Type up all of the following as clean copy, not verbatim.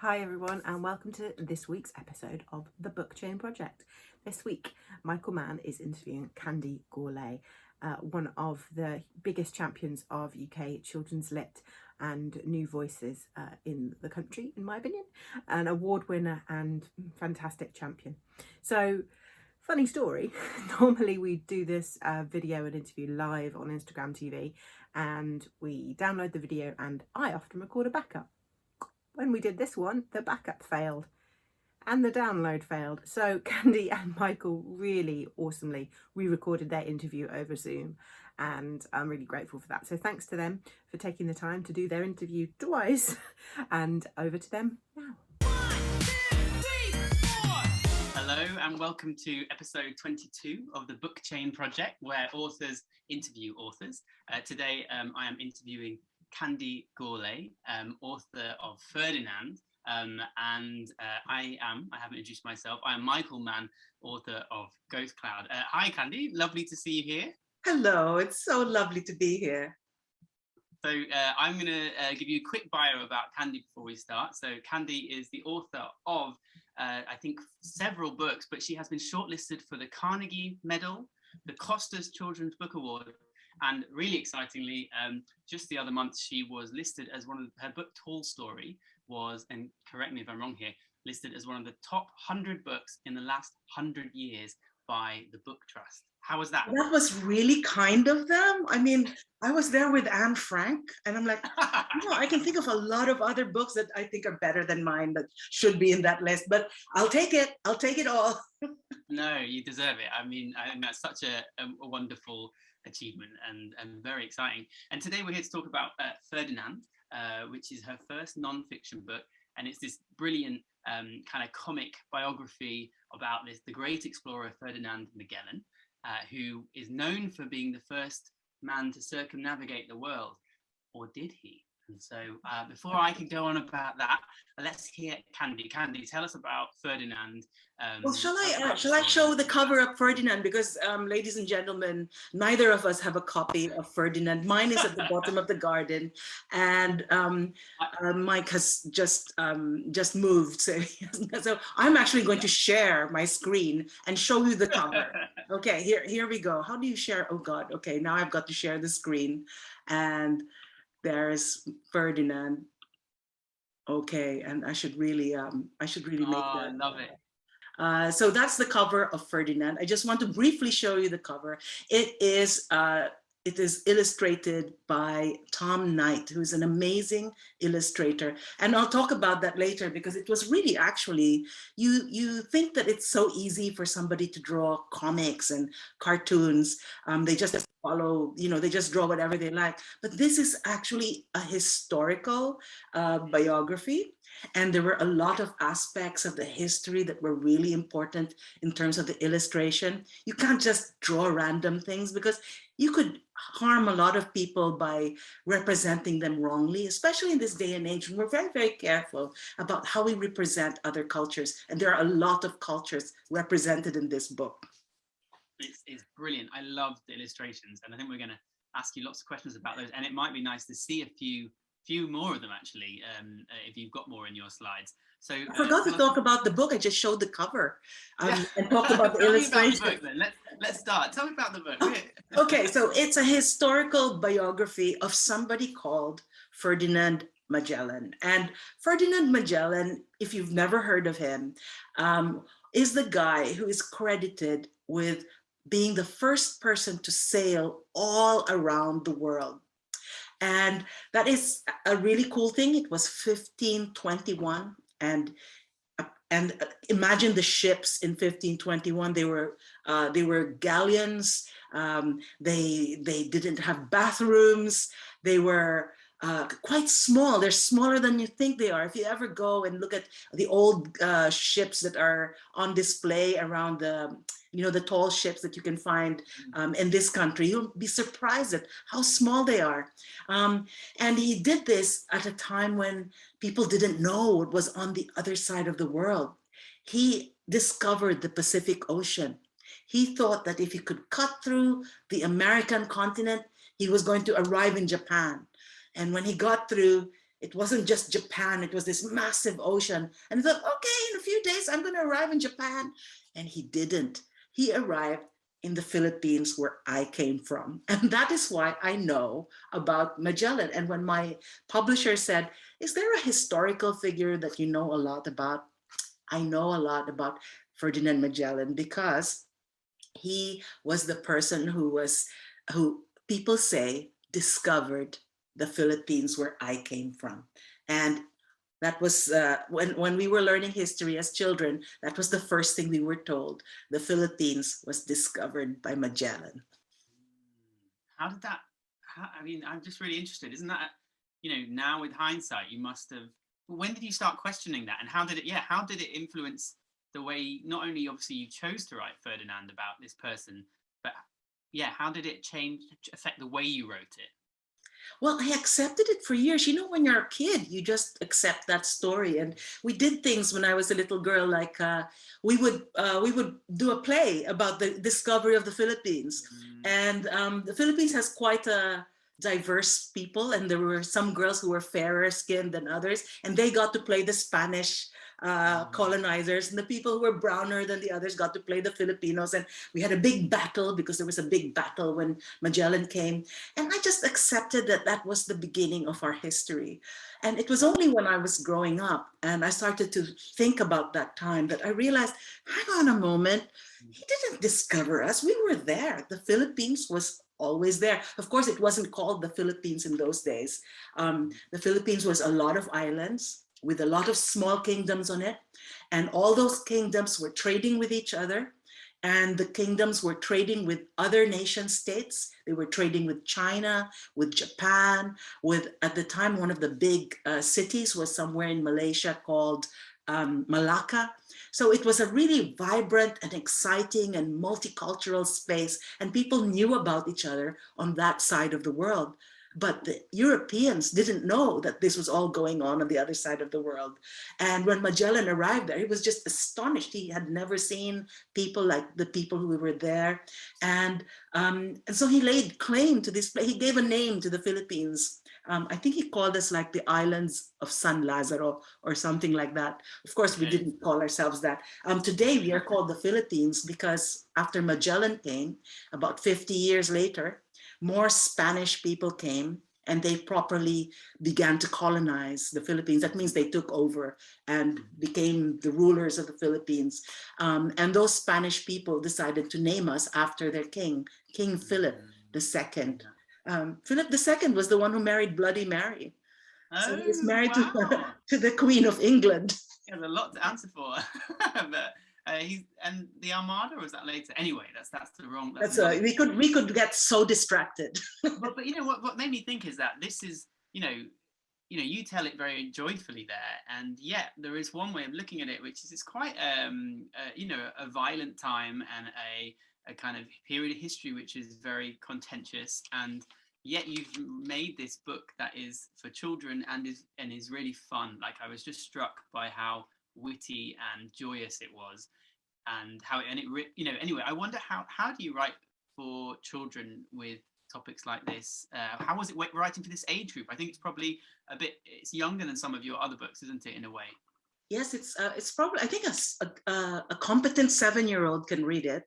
Hi everyone, and welcome to this week's episode of the Book Chain Project. This week, Michael Mann is interviewing Candy Gourlay, one of the biggest champions of UK children's lit and new voices in the country, in my opinion, an award winner and fantastic champion. So, funny story, normally we do this video and interview live on Instagram TV, and we download the video and I often record a backup. When we did this one, the backup failed and the download failed. So Candy and Michael really awesomely re-recorded their interview over Zoom, and I'm really grateful for that. So thanks to them for taking the time to do their interview twice, and over to them now. 1, 2, 3, 4. Hello and welcome to episode 22 of the Book Chain Project, where authors interview authors. Today I am interviewing Candy Gourlay, author of Ferdinand, and I haven't introduced myself, I am Michael Mann, author of Ghostcloud. Hi Candy, lovely to see you here. Hello, it's so lovely to be here. So I'm going to give you a quick bio about Candy before we start. So Candy is the author of, I think, several books, but she has been shortlisted for the Carnegie Medal, the Costas Children's Book Award, and really excitingly, just the other month, she was listed as one of her book, Tall Story, was, and correct me if I'm wrong here, listed as one of the top 100 books in the last 100 years by the Book Trust. How was that? That was really kind of them. I mean, I was there with Anne Frank, and I'm like, I can think of a lot of other books that I think are better than mine that should be in that list, but I'll take it. I'll take it all. No, you deserve it. I mean that's such a wonderful achievement and very exciting. And today we're here to talk about Ferdinand, which is her first non-fiction book, and it's this brilliant kind of comic biography about the great explorer Ferdinand Magellan, who is known for being the first man to circumnavigate the world, or did he? And so before I can go on about that, let's hear Candy. Candy, tell us about Ferdinand. Well, shall I show the cover of Ferdinand? Because, ladies and gentlemen, neither of us have a copy of Ferdinand. Mine is at the bottom of the garden, and Mike has just moved. So I'm actually going to share my screen and show you the cover. Okay, here we go. How do you share? Oh God. Okay, now I've got to share the screen, and there's Ferdinand. Okay, and I should really make that. I love it. So that's the cover of Ferdinand. I just want to briefly show you the cover. It is illustrated by Tom Knight, who's an amazing illustrator. And I'll talk about that later, because it was really actually, you think that it's so easy for somebody to draw comics and cartoons. They just follow, they just draw whatever they like. But this is actually a historical biography. And there were a lot of aspects of the history that were really important in terms of the illustration. You can't just draw random things, because you could harm a lot of people by representing them wrongly, especially in this day and age. And we're very, very careful about how we represent other cultures. And there are a lot of cultures represented in this book. It's brilliant. I love the illustrations, and I think we're going to ask you lots of questions about those. And it might be nice to see a few more of them, actually, if you've got more in your slides. So I forgot to talk about the book. I just showed the cover and talked about the illustration. About the book, then. Let's start. Tell me about the book. Okay, so it's a historical biography of somebody called Ferdinand Magellan. And Ferdinand Magellan, if you've never heard of him, is the guy who is credited with being the first person to sail all around the world. And that is a really cool thing. It was 1521, and imagine the ships in 1521. They were galleons. They didn't have bathrooms. They were quite small. They're smaller than you think they are. If you ever go and look at the old ships that are on display around the tall ships that you can find in this country, you'll be surprised at how small they are. And he did this at a time when people didn't know what was on the other side of the world. He discovered the Pacific Ocean. He thought that if he could cut through the American continent, he was going to arrive in Japan. And when he got through, It wasn't just Japan, it was this massive ocean. And he thought, okay, in a few days, I'm going to arrive in Japan. And he didn't. He arrived in the Philippines, where I came from. And that is why I know about Magellan. And when my publisher said, is there a historical figure that you know a lot about? I know a lot about Ferdinand Magellan, because he was the person who people say discovered the Philippines, where I came from. And that was when we were learning history as children, that was the first thing we were told. The Philippines was discovered by Magellan. How did that, I mean, I'm just really interested. Isn't that, you know, now with hindsight, you must have, when did you start questioning that? And how did it influence the way, not only obviously you chose to write Ferdinand about this person, but yeah, how did it affect the way you wrote it? Well, I accepted it for years. You know, when you're a kid, you just accept that story. And we did things when I was a little girl, like we would do a play about the discovery of the Philippines. And the Philippines has quite a diverse people, and there were some girls who were fairer skinned than others, and they got to play the Spanish colonizers, and the people who were browner than the others got to play the Filipinos. And we had a big battle, because there was a big battle when Magellan came. And I just accepted that that was the beginning of our history. And it was only when I was growing up and I started to think about that time that I realized, hang on a moment, he didn't discover us. We were there. The Philippines was always there. Of course, it wasn't called the Philippines in those days. The Philippines was a lot of islands with a lot of small kingdoms on it. And all those kingdoms were trading with each other. And the kingdoms were trading with other nation states. They were trading with China, with Japan, with, at the time, one of the big cities was somewhere in Malaysia called Malacca. So it was a really vibrant and exciting and multicultural space, and people knew about each other on that side of the world. But the Europeans didn't know that this was all going on the other side of the world. And when Magellan arrived there, he was just astonished. He had never seen people like the people who were there. And so he laid claim to this place. He gave a name to the Philippines. I think he called us like the islands of San Lazaro or something like that. Of course, we didn't call ourselves that. Today, we are called the Philippines because after Magellan came, about 50 years later, more Spanish people came and they properly began to colonize the Philippines. That means they took over and became the rulers of the Philippines. And those Spanish people decided to name us after their king, King Philip II. Philip II was the one who married Bloody Mary. So he was married to the Queen of England. He has a lot to answer for. But and the Armada, or was that later? Anyway, that's the wrong. We could get so distracted. but you know what made me think is that this is, you tell it very joyfully there, and yet there is one way of looking at it, which is it's quite a violent time and a kind of period of history which is very contentious, and yet you've made this book that is for children and is really fun. Like, I was just struck by how witty and joyous it was, and anyway, I wonder how do you write for children with topics like this? How was it writing for this age group? I think it's probably it's younger than some of your other books, isn't it, in a way? Yes, it's probably, I think a competent 7-year-old can read it.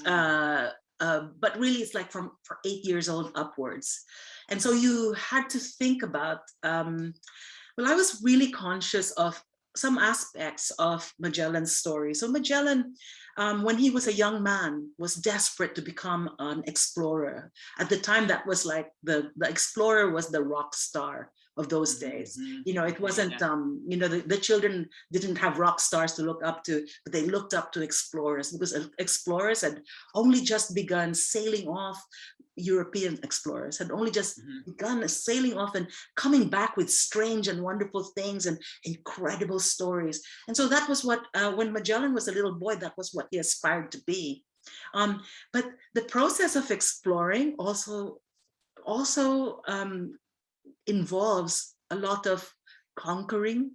But really it's like for 8 years old upwards. And so you had to think about, well, I was really conscious of some aspects of Magellan's story. So Magellan, when he was a young man, was desperate to become an explorer. At the time, that was like the explorer was the rock star of those days. It wasn't, the children didn't have rock stars to look up to, but they looked up to explorers, because explorers had only just begun sailing off. European explorers had only just begun sailing off and coming back with strange and wonderful things and incredible stories. And so that was what, when Magellan was a little boy, that was what he aspired to be. But the process of exploring also involves a lot of conquering.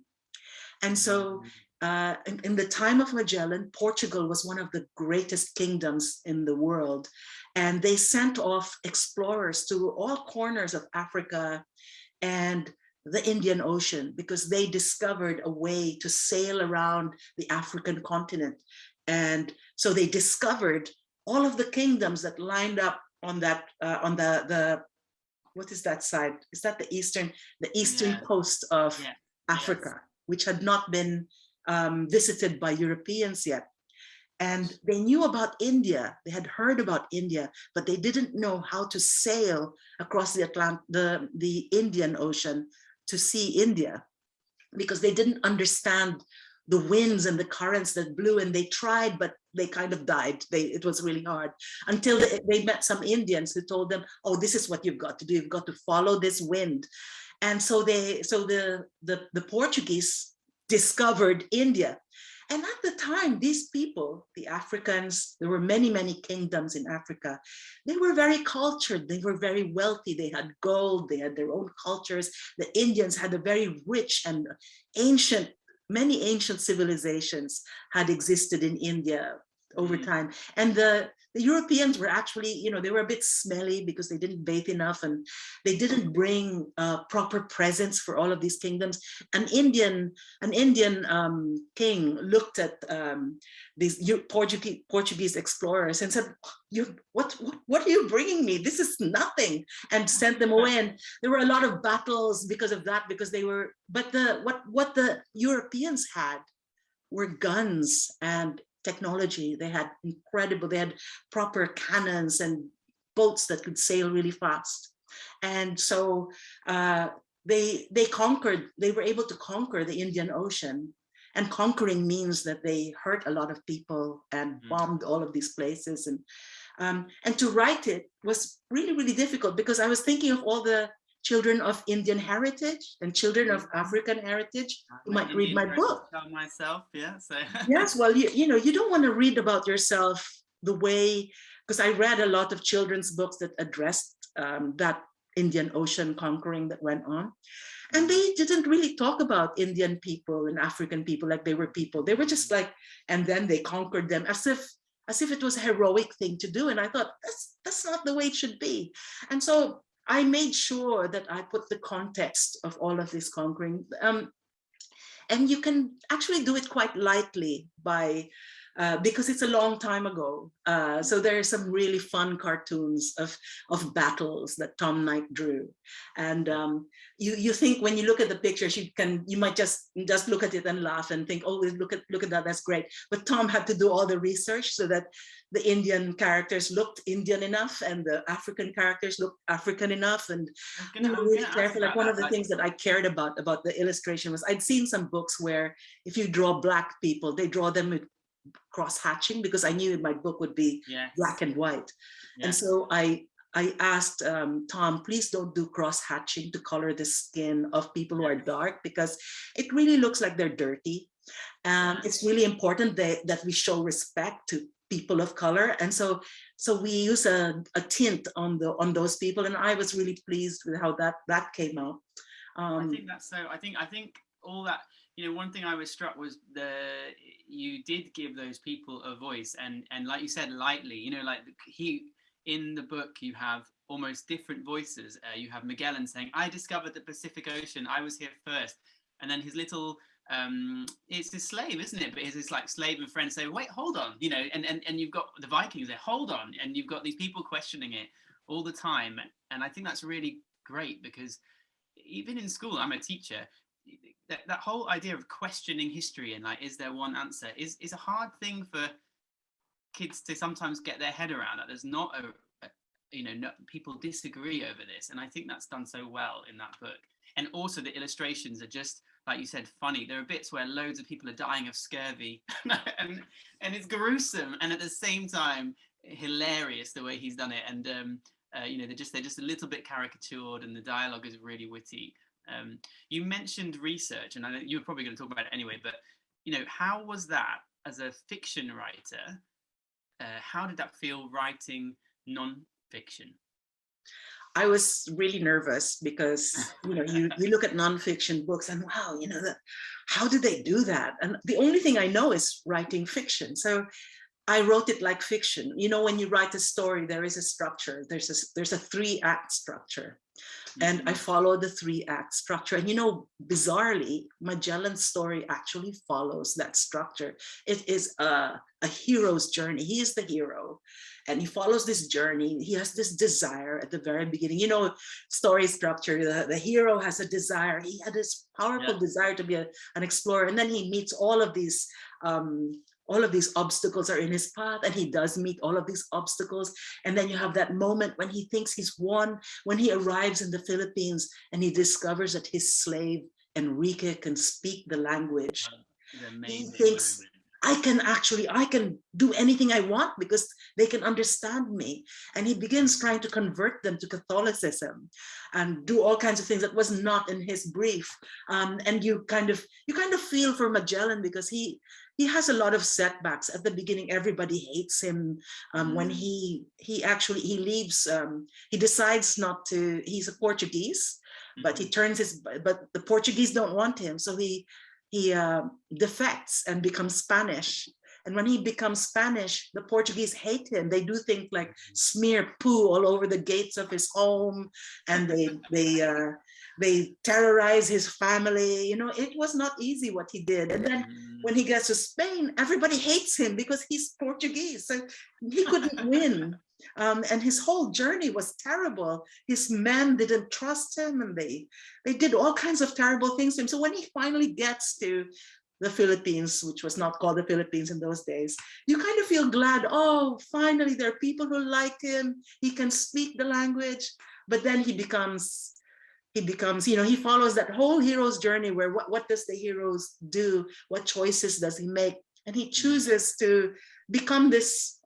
And so in the time of Magellan, Portugal was one of the greatest kingdoms in the world. And they sent off explorers to all corners of Africa and the Indian Ocean, because they discovered a way to sail around the African continent. And so they discovered all of the kingdoms that lined up on that, on the what is that side? Is that the eastern coast of Africa, which had not been visited by Europeans yet. And they knew about India, they had heard about India, but they didn't know how to sail across the Indian Ocean to see India, because they didn't understand the winds and the currents that blew, and they tried, but they kind of died. It was really hard until they met some Indians who told them, oh, this is what you've got to do. You've got to follow this wind. And so the Portuguese discovered India. And at the time, these people, the Africans, there were many, many kingdoms in Africa. They were very cultured. They were very wealthy. They had gold. They had their own cultures. The Indians had a very rich and many ancient civilizations had existed in India over time. And the Europeans were actually, they were a bit smelly because they didn't bathe enough, and they didn't bring proper presents for all of these kingdoms. An Indian king looked at these Portuguese explorers and said, what are you bringing me? This is nothing, and sent them away. And there were a lot of battles because of that, because they were, but what the Europeans had were guns and technology. They had proper cannons and boats that could sail really fast. And so they were able to conquer the Indian Ocean. And conquering means that they hurt a lot of people and bombed all of these places. And to write it was really, really difficult, because I was thinking of all the children of Indian heritage and children of African heritage who might read my book. Myself, yeah. So yes, well, you don't want to read about yourself the way, because I read a lot of children's books that addressed that Indian Ocean conquering that went on, and they didn't really talk about Indian people and African people like they were people. They were just like, and then they conquered them as if it was a heroic thing to do. And I thought that's not the way it should be. And so I made sure that I put the context of all of this conquering, and you can actually do it quite lightly by, because it's a long time ago. So there are some really fun cartoons of battles that Tom Knight drew. And you think when you look at the pictures, you might just look at it and laugh and think, oh, look at that, that's great. But Tom had to do all the research so that the Indian characters looked Indian enough and the African characters looked African enough. And really careful. Like one of the things that I cared about the illustration was, I'd seen some books where if you draw Black people, they draw them with cross-hatching, because I knew my book would be black and white. And so I asked Tom, please don't do cross-hatching to color the skin of people who are dark, because it really looks like they're dirty. It's really important that we show respect to people of color. And so we use a tint on those people. And I was really pleased with how that came out. I think that's so, I think all that, one thing I was struck was you did give those people a voice, and like you said, lightly, like in the book, you have almost different voices. You have Magellan saying, I discovered the Pacific Ocean, I was here first. And then his little, it's his slave, isn't it? But his like slave and friend say, wait, hold on, and you've got the Vikings there, hold on. And you've got these people questioning it all the time. And I think that's really great, because even in school, I'm a teacher, that whole idea of questioning history and like, is there one answer is a hard thing for kids to sometimes get their head around. That there's not people disagree over this, and I think that's done so well in that book. And also the illustrations are just, like you said, funny. There are bits where loads of people are dying of scurvy and it's gruesome, and at the same time hilarious the way he's done it. And they're just a little bit caricatured, and the dialogue is really witty. You mentioned research, and I know you were probably going to talk about it anyway, but how was that as a fiction writer? How did that feel writing non-fiction? I was really nervous because you look at non-fiction books and wow, how did they do that? And the only thing I know is writing fiction. So I wrote it like fiction. You know, when you write a story, there is a structure. There's a 3-act structure. And I followed the 3-act structure. And you know, bizarrely, Magellan's story actually follows that structure. It is a hero's journey. He is the hero. And he follows this journey. He has this desire at the very beginning. You know, story structure, the hero has a desire. He had this powerful desire to be an explorer. And then he meets all of these obstacles are in his path, and he does meet all of these obstacles. And then you have that moment when he thinks he's won, when he arrives in the Philippines and he discovers that his slave Enrique can speak the language. He thinks, I can do anything I want because they can understand me. And he begins trying to convert them to Catholicism and do all kinds of things that was not in his brief. And you kind of feel for Magellan because he has a lot of setbacks. At the beginning, everybody hates him. When he leaves, he decides not to, he's a Portuguese, but but the Portuguese don't want him. So he defects and becomes Spanish. And when he becomes Spanish, the Portuguese hate him. They do things like smear poo all over the gates of his home, and they terrorize his family. You know, it was not easy what he did. And then when he gets to Spain, everybody hates him because he's Portuguese. So he couldn't win. And his whole journey was terrible. His men didn't trust him, and they did all kinds of terrible things to him. So when he finally gets to the Philippines, which was not called the Philippines in those days, you kind of feel glad, oh, finally there are people who like him. He can speak the language. But then he becomes, you know, he follows that whole hero's journey where what does the hero do? What choices does he make? And he chooses to become this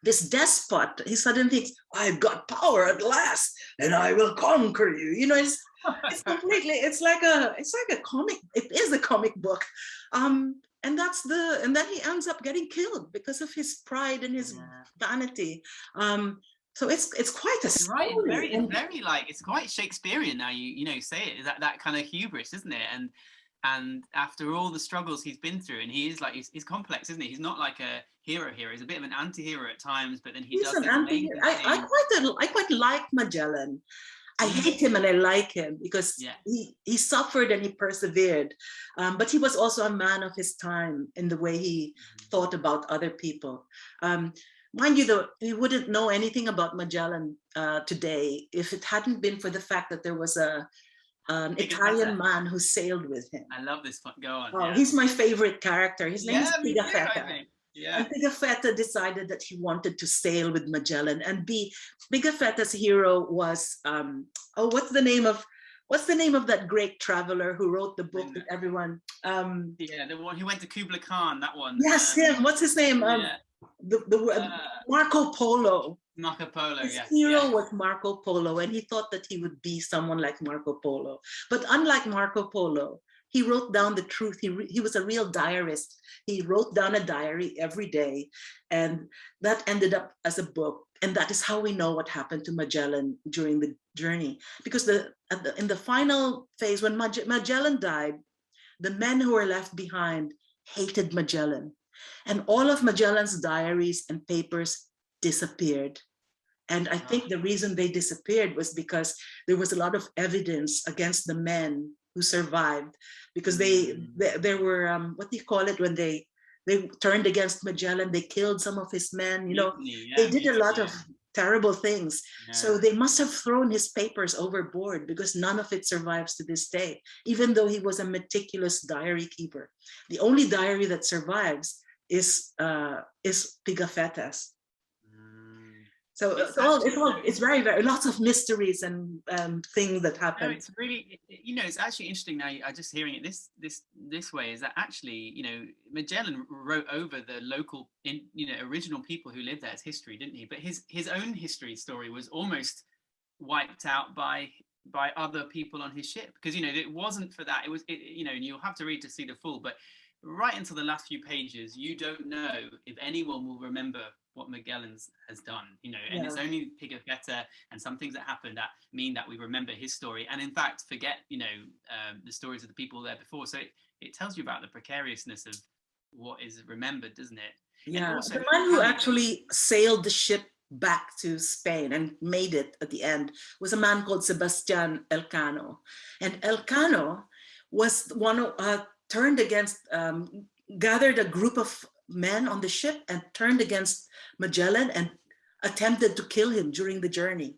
despot. He suddenly thinks, I've got power at last, and I will conquer you. You know, it's completely, it's like a comic. It is a comic book, and then he ends up getting killed because of his pride and his vanity. So it's quite a story. Right, it's very like, it's quite Shakespearean now. You know, say it, that kind of hubris, isn't it? And after all the struggles he's been through, and he is like, he's complex, isn't he? He's not like a hero. He's a bit of an anti-hero at times, but then he's an anti-hero. I quite like Magellan. I hate him and I like him because he suffered and he persevered. But he was also a man of his time in the way he thought about other people. Mind you, though, we wouldn't know anything about Magellan today if it hadn't been for the fact that there was an Italian man who sailed with him. I love this. Go on. Oh, he's my favorite character. His name is Pigafetta. Yeah. And Pigafetta decided that he wanted to sail with Magellan, and Pigafetta's hero was what's the name of that great traveler who wrote the book that everyone the one who went to Kubla Khan, that one. Yes, him. What's his name? Marco Polo. Marco Polo, His hero was Marco Polo, and he thought that he would be someone like Marco Polo. But unlike Marco Polo, he wrote down the truth. He was a real diarist. He wrote down a diary every day, and that ended up as a book. And that is how we know what happened to Magellan during the journey. Because in the final phase, when Magellan died, the men who were left behind hated Magellan. And all of Magellan's diaries and papers disappeared. And I think the reason they disappeared was because there was a lot of evidence against the men who survived, because there were what do you call it when they turned against Magellan? They killed some of his men. You know, they did a lot of terrible things. So they must have thrown his papers overboard, because none of it survives to this day, even though he was a meticulous diary keeper. The only diary that survives is Pigafetta's. So it's very, very lots of mysteries and things that happen. No, it's really, you know, it's actually interesting now. I just hearing it this way is that actually, you know, Magellan wrote over the local, original people who lived there as history, didn't he? But his own history story was almost wiped out by other people on his ship, because, you know, it wasn't for that. You know, and you'll have to read to see the full, but right until the last few pages, you don't know if anyone will remember what Magellan has done, you know, and it's only Pigafetta and some things that happened that mean that we remember his story, and in fact forget, you know, the stories of the people there before. So it tells you about the precariousness what is remembered, doesn't it? And Yeah, also, the man who Candy, actually sailed the ship back to Spain and made it at the end was a man called Sebastian Elcano. And Elcano was one of, turned against, gathered a group of men on the ship and turned against Magellan and attempted to kill him during the journey.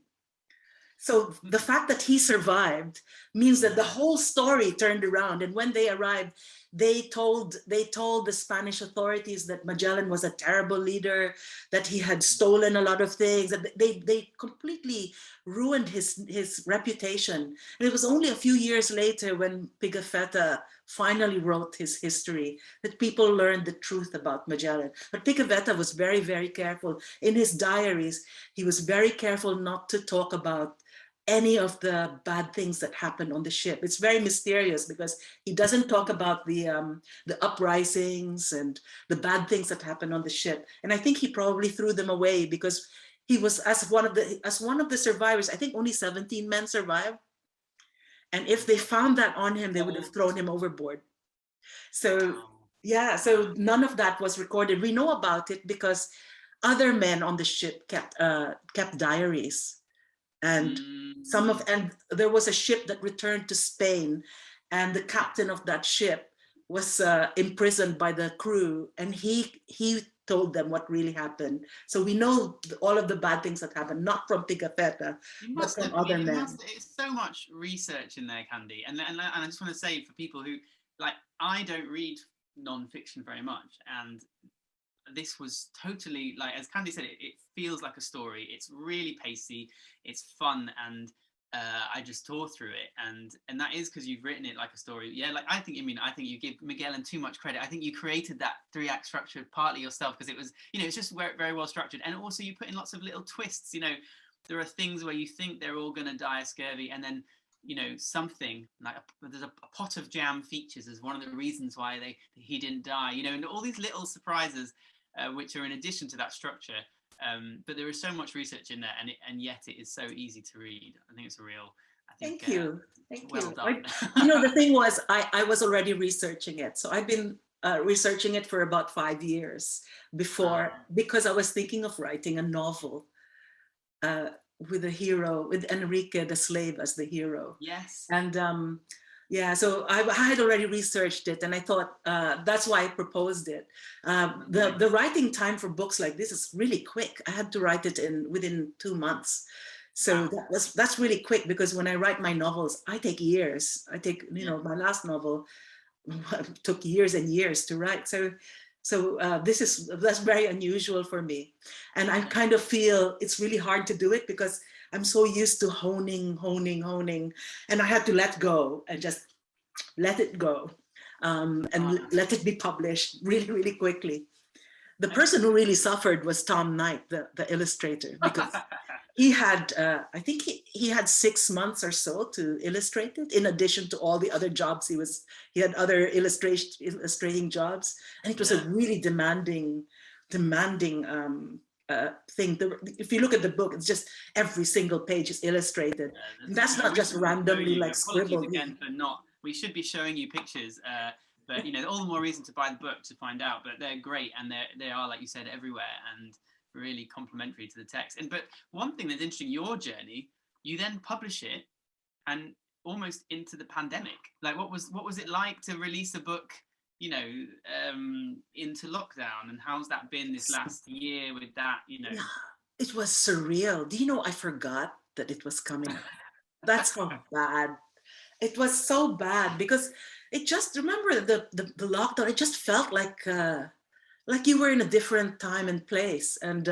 So the fact that he survived means that the whole story turned around. And when they arrived, they told the Spanish authorities that Magellan was a terrible leader, that he had stolen a lot of things, that they completely ruined his reputation. And it was only a few years later when Pigafetta finally wrote his history that people learned the truth about Magellan. But Pigafetta was very, very careful. In his diaries, he was very careful not to talk about any of the bad things that happened on the ship. It's very mysterious because he doesn't talk about the uprisings and the bad things that happened on the ship. And I think he probably threw them away because he was, as one of the survivors, I think only 17 men survived. And if they found that on him, they would have thrown him overboard. So yeah, so none of that was recorded. We know about it because other men on the ship kept diaries. And and there was a ship that returned to Spain, and the captain of that ship was imprisoned by the crew, and he told them what really happened. So we know all of the bad things that happened, not from Pigafetta, but from other men. It's so much research in there, Candy, and I just want to say for people who, like, I don't read non-fiction very much, and this was totally, like, as Candy said, it feels like a story. It's really pacey, it's fun, and I just tore through it, and that is because you've written it like a story. Yeah, like I think you give Magellan too much credit. I think you created that 3-act structure partly yourself because it was, it's just very, very well structured, and also you put in lots of little twists. There are things where you think they're all going to die of scurvy, and then something like there's a pot of jam features as one of the reasons why he didn't die. And all these little surprises. Which are in addition to that structure, but there is so much research in there, and yet it is so easy to read. I think it's a real. Thank you. Well done. The thing was, I was already researching it, so I've been researching it for about 5 years before, because I was thinking of writing a novel with a hero, with Enrique the slave as the hero. Yes. And yeah, so I had already researched it, and I thought that's why I proposed it. The writing time for books like this is really quick. I had to write it within 2 months. So that's really quick, because when I write my novels, I take years. My last novel took years and years to write. So that's very unusual for me. And I kind of feel it's really hard to do it because I'm so used to honing, and I had to let go and just let it go and let it be published really, really quickly. The person who really suffered was Tom Knight, the illustrator, because he had, I think he had 6 months or so to illustrate it, in addition to all the other jobs he had other illustrating jobs, and it was a really demanding thing. If you look at the book, it's just every single page is illustrated. And that's not just randomly like scribbled. Again for not, we should be showing you pictures, but all the more reason to buy the book to find out. But they're great, and they are, like you said, everywhere, and really complementary to the text. But one thing that's interesting, your journey, you then publish it, and almost into the pandemic. Like, what was it like to release a book, into lockdown, and how's that been this last year with that? Yeah, it was surreal. Do you know, I forgot that it was coming. That's how bad. It was so bad, because it just, remember the lockdown, it just felt like you were in a different time and place. And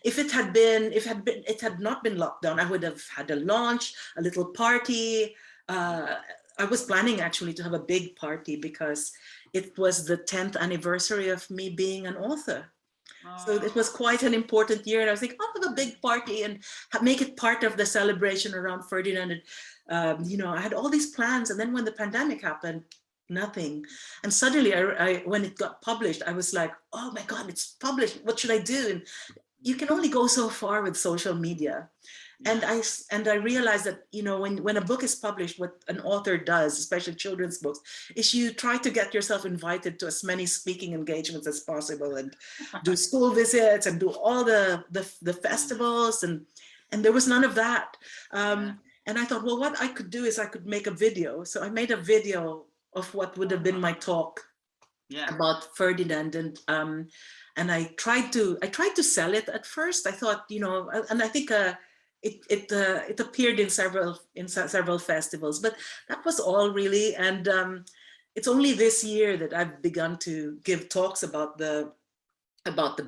if it had not been lockdown, I would have had a launch, a little party. I was planning actually to have a big party because it was the 10th anniversary of me being an author. So it was quite an important year, and I was thinking, I'll have a big party and make it part of the celebration around Ferdinand. And I had all these plans, and then when the pandemic happened, nothing. And suddenly, when it got published, I was like, oh my God, it's published. What should I do? And you can only go so far with social media. And I realized that, you know, when a book is published, what an author does, especially children's books, is you try to get yourself invited to as many speaking engagements as possible, and do school visits and do all the festivals, and there was none of that. And I thought, well, what I could do is I could make a video. So I made a video of what would have been my talk about Ferdinand, and I tried to sell it at first. I thought, you know, and I think it appeared in several festivals, but that was all really. And it's only this year that I've begun to give talks about the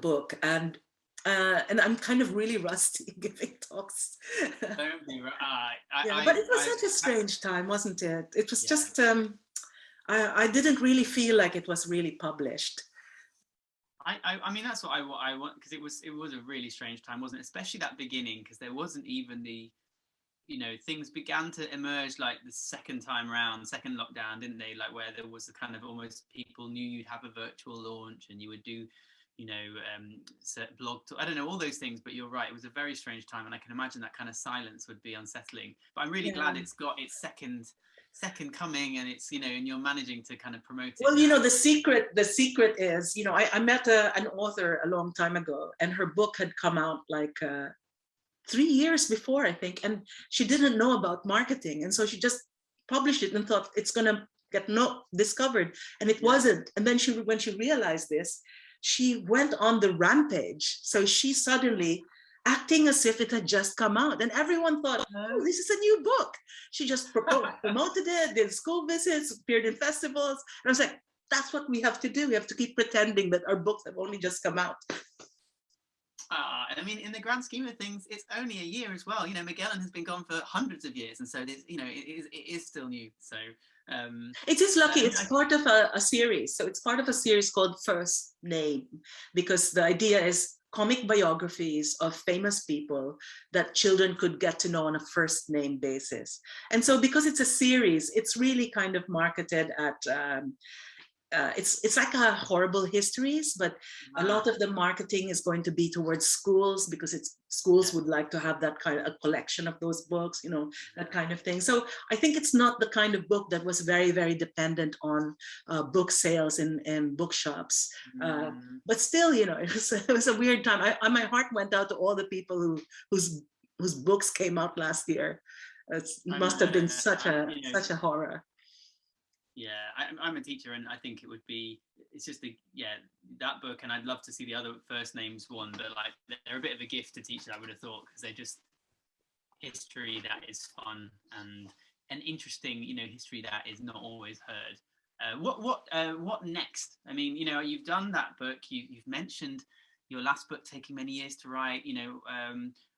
book, and I'm kind of really rusty giving talks. Don't be but it was such a strange time, wasn't it? It was just I didn't really feel like it was really published. I mean, that's what I want, because it was a really strange time, wasn't it? Especially that beginning, because there wasn't even the, you know, things began to emerge like the second lockdown, didn't they? Like where there was the kind of almost people knew you'd have a virtual launch and you would do, you know, blog talk, I don't know, all those things. But you're right, it was a very strange time, and I can imagine that kind of silence would be unsettling. But I'm really glad it's got its second coming, and it's, you know, and you're managing to kind of promote it. Well, you know, the secret is, you know, I met an author a long time ago, and her book had come out like 3 years before, I think, and she didn't know about marketing, and so she just published it and thought it's gonna get discovered, and it wasn't. And then when she realized this, she went on the rampage. So she suddenly, acting as if it had just come out, and everyone thought, oh, this is a new book. She just promoted it, did school visits, appeared in festivals, and I was like, that's what we have to do. We have to keep pretending that our books have only just come out. I mean, in the grand scheme of things, it's only a year as well. You know, Magellan has been gone for hundreds of years, and so it is, you know, it is still new. So it is lucky. It's part of a series. So it's part of a series called First Name, because the idea is comic biographies of famous people that children could get to know on a first name basis. And so because it's a series, it's really kind of marketed at, it's like a horrible histories, but a lot of the marketing is going to be towards schools, because schools would like to have that kind of a collection of those books, you know, that kind of thing. So I think it's not the kind of book that was very, very dependent on book sales in bookshops. But still, you know, it was a weird time. My heart went out to all the people whose books came out last year. It must have been such a horror. Yeah, I'm a teacher, and I think it's just that book, and I'd love to see the other first names one, but like they're a bit of a gift to teachers, I would have thought, because they're just history that is fun and interesting, you know, history that is not always heard. What next? I mean, you know, you've done that book, you've mentioned your last book taking many years to write, you know,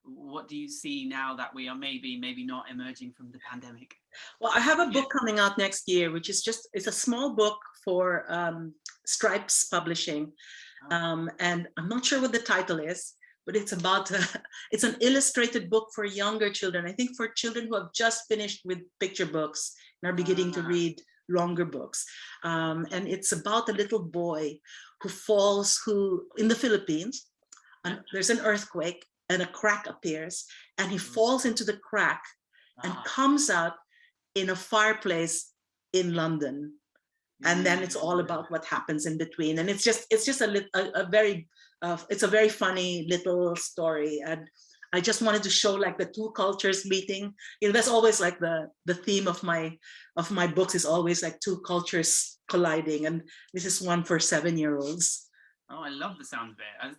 what do you see now that we are maybe not emerging from the pandemic? Well, I have a book coming out next year, which is it's a small book for Stripes Publishing. And I'm not sure what the title is, but it's about, it's an illustrated book for younger children. I think for children who have just finished with picture books and are beginning to read longer books. And it's about a little boy who falls, in the Philippines, and there's an earthquake and a crack appears, and he falls into the crack and comes out in a fireplace in London. And then it's all about what happens in between. And it's just a very funny little story. And I just wanted to show like the two cultures meeting. You know, that's always like the theme of my books is always like two cultures colliding. And this is one for 7-year-olds. Oh, I love the sound of it.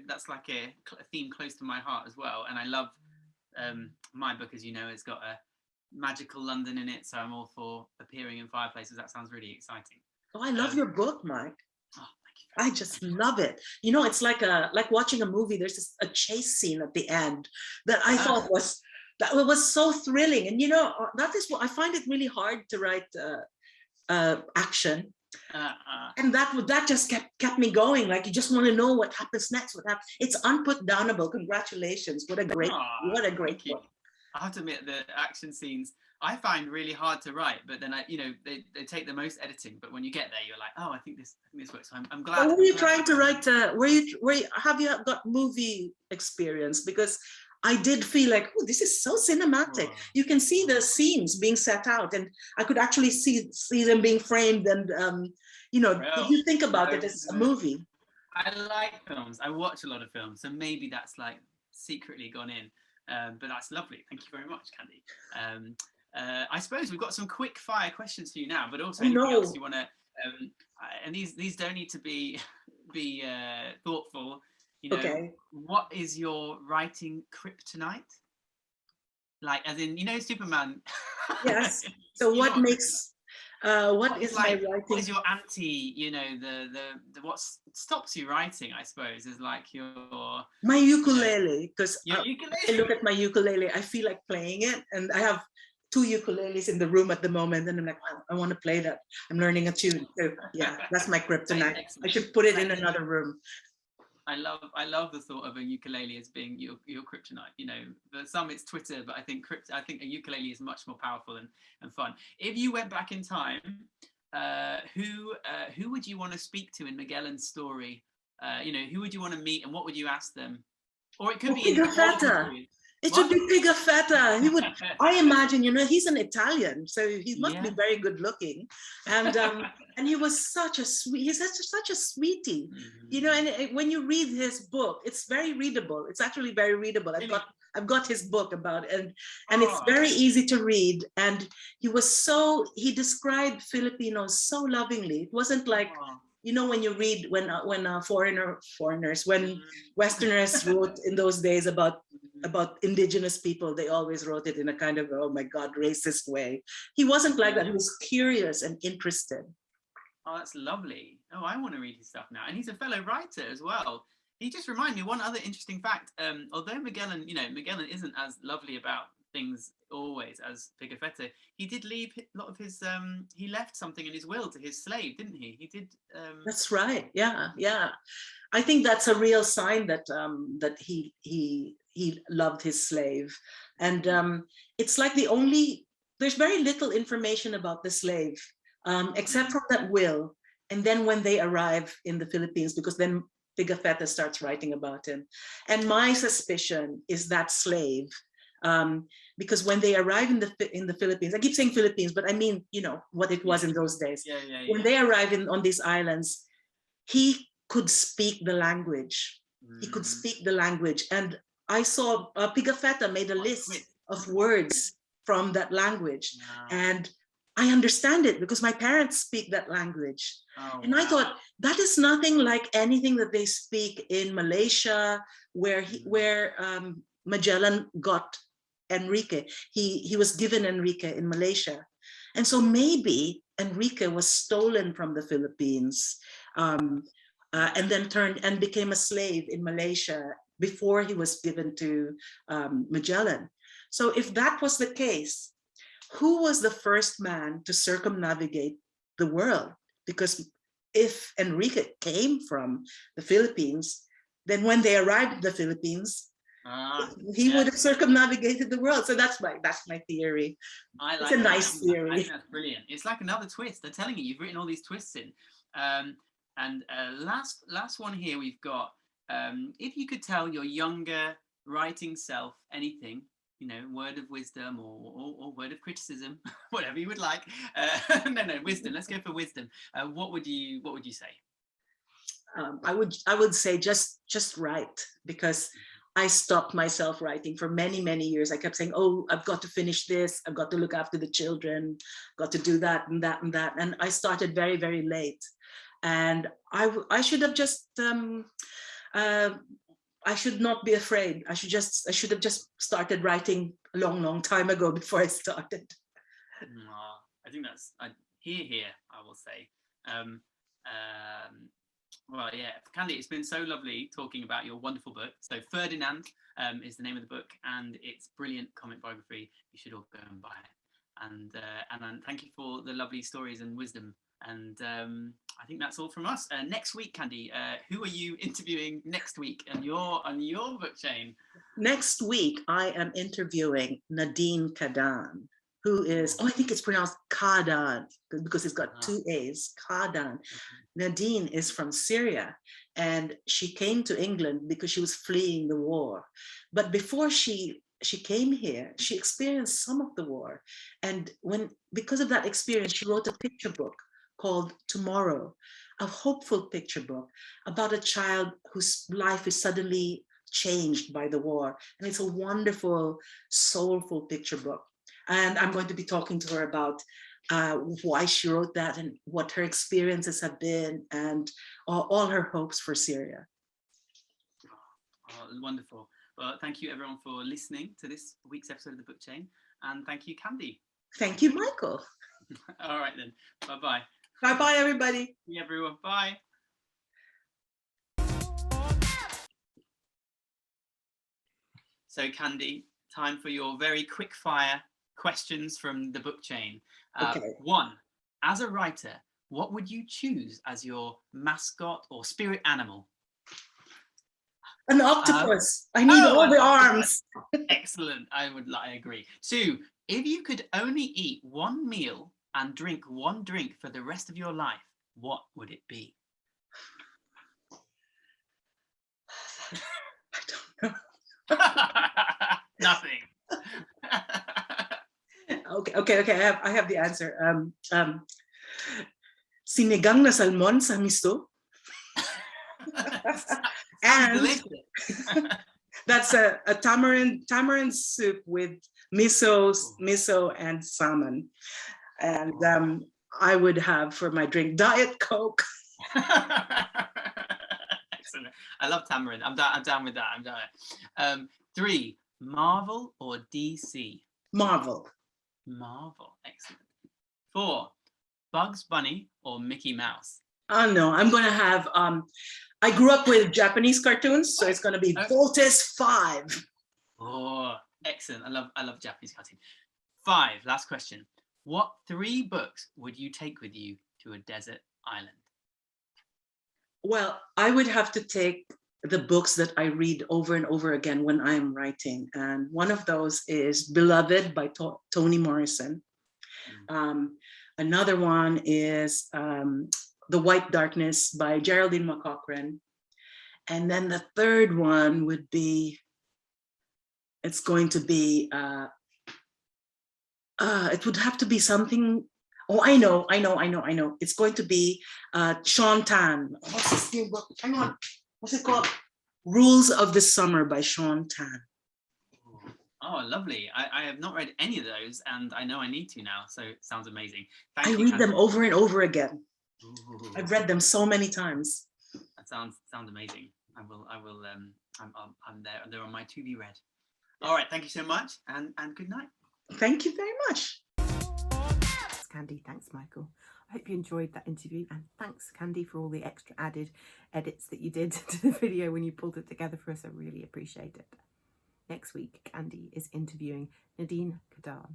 That's like a theme close to my heart as well. And I love my book, as you know, it's got a magical London in it, so I'm all for appearing in fireplaces. That sounds really exciting. Oh, I love your book, Mike. Oh, thank you. I just love it. You know, it's like watching a movie. There's a chase scene at the end that I thought was so thrilling. And you know, that is what I find it really hard to write action. And that just kept me going. Like, you just want to know what happens next. It's unputdownable. Congratulations! What a great book. I have to admit, the action scenes I find really hard to write, but then they take the most editing. But when you get there, you're like, oh, I think this works. So I'm glad. Were you trying to write? Have you got movie experience? Because I did feel like, oh, this is so cinematic. Wow. You can see the scenes being set out, and I could actually see them being framed. And if you think about it as a movie. I like films. I watch a lot of films, so maybe that's like secretly gone in. But that's lovely. Thank you very much, Candy. I suppose we've got some quick fire questions for you now, but also anything else you want to. And these don't need to be thoughtful. Okay. What is your writing kryptonite? Like, as in, Superman. Yes. So what makes? What is my writing? What is your anti? The what stops you writing? I suppose is like my ukulele, because your ukulele. I look at my ukulele, I feel like playing it, and I have 2 ukuleles in the room at the moment, and I'm like, wow, I want to play that. I'm learning a tune. So yeah, that's my kryptonite. I should put it in another room. I love the thought of a ukulele as being your kryptonite. For some it's Twitter, but I think a ukulele is much more powerful and fun. If you went back in time, who would you want to speak to in Magellan's story? Who would you want to meet, and what would you ask them? Or it could be Pigafetta. It should be Pigafetta. He would. I imagine, he's an Italian, so he must be very good looking, and he was such a sweet. He's such a sweetie, And when you read his book, it's very readable. It's actually very readable. I've got his book about it, and it's very easy to read. And he described Filipinos so lovingly. It wasn't like. When you read when Westerners wrote in those days about indigenous people, they always wrote it in a kind of, oh my God, racist way. He wasn't like that. He was curious and interested. Oh, that's lovely. Oh, I want to read his stuff now. And he's a fellow writer as well. He just reminded me one other interesting fact. Although Magellan isn't as lovely about things always as Pigafetta, he did leave a lot of his he left something in his will to his slave, didn't he? He did. That's right. Yeah. I think that's a real sign that he loved his slave. And it's like there's very little information about the slave, except from that will. And then when they arrive in the Philippines, because then Pigafetta starts writing about him. And my suspicion is that slave, because when they arrive in the Philippines, I keep saying Philippines, but I mean, what it was in those days. When they arrive on these islands, he could speak the language. He could speak the language. And I saw Pigafetta made a list of words from that language. And I understand it because my parents speak that language. And I thought, that is nothing like anything that they speak in Malaysia, where Magellan got Enrique. He was given Enrique in Malaysia. And so maybe Enrique was stolen from the Philippines, and then turned and became a slave in Malaysia before he was given to Magellan. So if that was the case, who was the first man to circumnavigate the world? Because if Enrique came from the Philippines, then when they arrived in the Philippines, he would have circumnavigated the world. So that's my theory. It's a nice theory. I think that's brilliant. It's like another twist. They're telling you've written all these twists in. And last one here we've got, if you could tell your younger writing self anything, word of wisdom or word of criticism, whatever you would like. No, wisdom. Let's go for wisdom. What would you say? I would say just write, because I stopped myself writing for many, many years. I kept saying, oh, I've got to finish this. I've got to look after the children, got to do that and that and that. And I started very, very late. And I should have just, I should not be afraid. I should have just started writing a long, long time ago before I started. I think that's, here, I will say. Well, yeah, Candy, it's been so lovely talking about your wonderful book. So Ferdinand is the name of the book, and it's brilliant comic biography. You should all go and buy it. And thank you for the lovely stories and wisdom. And I think that's all from us. Next week, Candy, who are you interviewing next week on your book chain? Next week, I am interviewing Nadine Kadan. who is, I think it's pronounced Kadan, because it's got two A's, Kadan. Nadine is from Syria, and she came to England because she was fleeing the war. But before she came here, she experienced some of the war. And because of that experience, she wrote a picture book called Tomorrow, a hopeful picture book about a child whose life is suddenly changed by the war. And it's a wonderful, soulful picture book. And I'm going to be talking to her about why she wrote that and what her experiences have been, and all her hopes for Syria. Oh, wonderful. Well, thank you everyone for listening to this week's episode of The Book Chain. And thank you, Candy. Thank you, Michael. All right then. Bye-bye. Bye-bye, everybody. See everyone. Bye. So, Candy, time for your very quick fire questions from the book chain. Okay. 1, as a writer, what would you choose as your mascot or spirit animal? An octopus. I need all the arms. Excellent. I agree. 2, if you could only eat one meal and drink one drink for the rest of your life, what would it be? I don't know. Nothing. Okay. I have the answer. Sinigang na salmon sa miso. And that's a tamarind soup with miso and salmon. And I would have for my drink Diet Coke. Excellent. I love tamarind. I'm down with that. I'm down. 3, Marvel or DC? Marvel. Excellent. 4, Bugs Bunny or Mickey Mouse? Oh no, I'm gonna have I grew up with Japanese cartoons, so it's gonna be Voltes 5. Oh, excellent. I love Japanese cartoon. 5, last question. What 3 books would you take with you to a desert island? Well, I would have to take the books that I read over and over again when I'm writing. And one of those is Beloved by Toni Morrison. Another one is The White Darkness by Geraldine McCaughrean. And then the third one would be, it would have to be something. Oh, I know. It's going to be Sean Tan. What's his new book? Hang on. What's it called? Rules of the Summer by Sean Tan. Oh, lovely. I have not read any of those, and I know I need to now, so it sounds amazing. I read them over and over again. Ooh. I've read them so many times. That sounds amazing. I'm there. They're on my to be read. All right, thank you so much, and good night. Thank you very much. Thanks, Candy. Thanks, Michael. I hope you enjoyed that interview, and thanks, Candy, for all the extra added edits that you did to the video when you pulled it together for us. I really appreciate it. Next week, Candy is interviewing Nadine Kadan,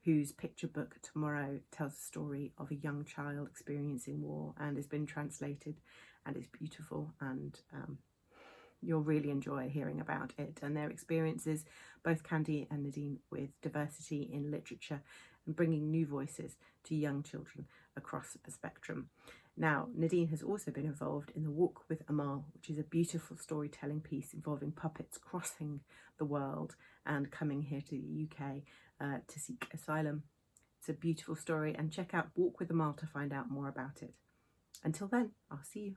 whose picture book Tomorrow tells the story of a young child experiencing war and has been translated, and it's beautiful, and you'll really enjoy hearing about it and their experiences, both Candy and Nadine, with diversity in literature and bringing new voices to young children across the spectrum. Now, Nadine has also been involved in the Walk with Amal, which is a beautiful storytelling piece involving puppets crossing the world and coming here to the UK to seek asylum. It's a beautiful story, and check out Walk with Amal to find out more about it. Until then, I'll see you.